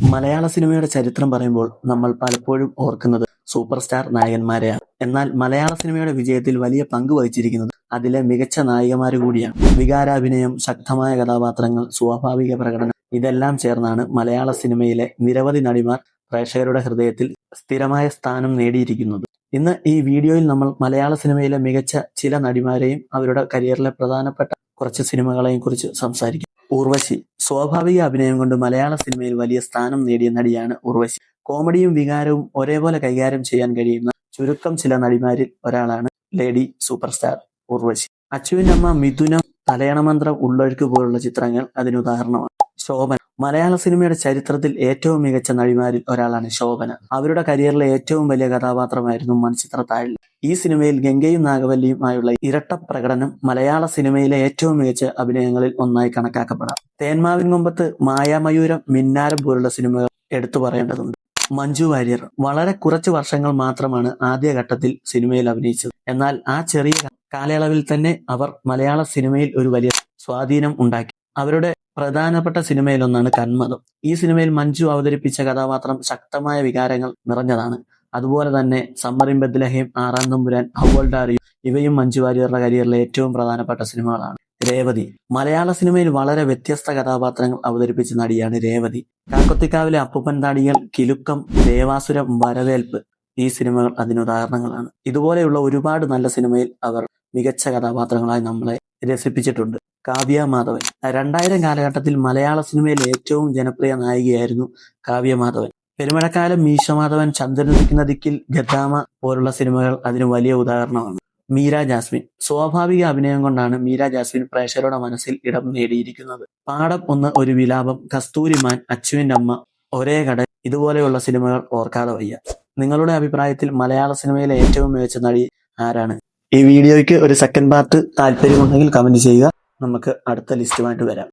മലയാള സിനിമയുടെ ചരിത്രം പറയുമ്പോൾ നമ്മൾ പലപ്പോഴും ഓർക്കുന്നത് സൂപ്പർ സ്റ്റാർ നായകന്മാരെയാണ്. എന്നാൽ മലയാള സിനിമയുടെ വിജയത്തിൽ വലിയ പങ്ക് വഹിച്ചിരിക്കുന്നത് അതിലെ മികച്ച നായികമാര് കൂടിയാണ്. വികാരാഭിനയം, ശക്തമായ കഥാപാത്രങ്ങൾ, സ്വാഭാവിക പ്രകടനം ഇതെല്ലാം ചേർന്നാണ് മലയാള സിനിമയിലെ നിരവധി നടിമാർ പ്രേക്ഷകരുടെ ഹൃദയത്തിൽ സ്ഥിരമായ സ്ഥാനം നേടിയിരിക്കുന്നത്. ഇന്ന് ഈ വീഡിയോയിൽ നമ്മൾ മലയാള സിനിമയിലെ മികച്ച ചില നടിമാരെയും അവരുടെ കരിയറിലെ പ്രധാനപ്പെട്ട കുറച്ച് സിനിമകളെയും കുറിച്ച് സംസാരിക്കും. ഉർവശി സ്വാഭാവിക അഭിനയം കൊണ്ട് മലയാള സിനിമയിൽ വലിയ സ്ഥാനം നേടിയ നടിയാണ് ഉർവശി. കോമഡിയും വികാരവും ഒരേപോലെ കൈകാര്യം ചെയ്യാൻ കഴിയുന്ന ചുരുക്കം ചില നടിമാരിൽ ഒരാളാണ് ലേഡി സൂപ്പർ സ്റ്റാർ ഉർവശി. അച്ചുവിന്റെ അമ്മ, മിഥുനം, തലയണമന്ത്രം, ഉള്ളൊഴുക്ക് പോലുള്ള ചിത്രങ്ങൾ അതിനുദാഹരണമാണ്. ശോഭന മലയാള സിനിമയുടെ ചരിത്രത്തിൽ ഏറ്റവും മികച്ച നടിമാരിൽ ഒരാളാണ് ശോഭന. അവരുടെ കരിയറിലെ ഏറ്റവും വലിയ കഥാപാത്രമായിരുന്നു മൺചിത്രത്താഴിൽ. ഈ സിനിമയിൽ ഗംഗയും നാഗവല്ലിയുമായുള്ള ഇരട്ട പ്രകടനം മലയാള സിനിമയിലെ ഏറ്റവും മികച്ച അഭിനയങ്ങളിൽ ഒന്നായി കണക്കാക്കപ്പെടാം. തേന്മാവിൻ കൊമ്പത്ത്, മായാമയൂരം, മിന്നാരം പോലുള്ള സിനിമകൾ എടുത്തു പറയേണ്ടതുണ്ട്. മഞ്ജു വാര്യർ വളരെ കുറച്ച് വർഷങ്ങൾ മാത്രമാണ് ആദ്യഘട്ടത്തിൽ സിനിമയിൽ അഭിനയിച്ചത്. എന്നാൽ ആ ചെറിയ കാലയളവിൽ തന്നെ അവർ മലയാള സിനിമയിൽ ഒരു വലിയ സ്വാധീനം ഉണ്ടാക്കി. അവരുടെ പ്രധാനപ്പെട്ട സിനിമയിലൊന്നാണ് കന്മദം. ഈ സിനിമയിൽ മഞ്ജു അവതരിപ്പിച്ച കഥാപാത്രം ശക്തമായ വികാരങ്ങൾ നിറഞ്ഞതാണ്. അതുപോലെ തന്നെ സമ്മർ ഇൻ ബത്ലഹേം, ആറാം തമ്പുരാൻ, ഹൗ ഓൾഡ് ആർ യു ഇവയും മഞ്ജു വാര്യറുടെ കരിയറിലെ ഏറ്റവും പ്രധാനപ്പെട്ട സിനിമകളാണ്. രേവതി മലയാള സിനിമയിൽ വളരെ വ്യത്യസ്ത കഥാപാത്രങ്ങൾ അവതരിപ്പിച്ച നടിയാണ് രേവതി. കാക്കൊത്തിക്കാവിലെ അപ്പൂപ്പൻ താടികൾ, കിലുക്കം, ദേവാസുരം, വരവേൽപ്പ് ഈ സിനിമകൾ അതിനുദാഹരണങ്ങളാണ്. ഇതുപോലെയുള്ള ഒരുപാട് നല്ല സിനിമയിൽ അവർ മികച്ച കഥാപാത്രങ്ങളായി നമ്മളെ രസിപ്പിച്ചിട്ടുണ്ട്. കാവ്യ മാധവൻ 2000 കാലഘട്ടത്തിൽ മലയാള സിനിമയിലെ ഏറ്റവും ജനപ്രിയ നായികയായിരുന്നു കാവ്യ മാധവൻ. പെരുമഴക്കാലം, മീശമാധവൻ, ചന്ദ്രനുദിക്കുന്ന ദിക്കിൽ, ഗദ്ദാമ പോലുള്ള സിനിമകൾ അതിന് വലിയ ഉദാഹരണമാണ്. മീര ജാസ്മിൻ സ്വാഭാവിക അഭിനയം കൊണ്ടാണ് മീര ജാസ്മിൻ പ്രേക്ഷകരുടെ മനസ്സിൽ ഇടം നേടിയിരിക്കുന്നത്. പാടം ഒന്ന്, ഒരു വിലാപം, കസ്തൂരിമാൻ, അച്ചുവിന്റെ അമ്മ, ഒരേ കടൽ ഇതുപോലെയുള്ള സിനിമകൾ ഓർക്കാതെ വയ്യ. നിങ്ങളുടെ അഭിപ്രായത്തിൽ മലയാള സിനിമയിലെ ഏറ്റവും മികച്ച നടി ആരാണ്? ഈ വീഡിയോയ്ക്ക് ഒരു സെക്കൻഡ് പാർട്ട് താല്പര്യമുണ്ടെങ്കിൽ കമന്റ് ചെയ്യുക. നമുക്ക് അടുത്ത ലിസ്റ്റുമായിട്ട് വരാം.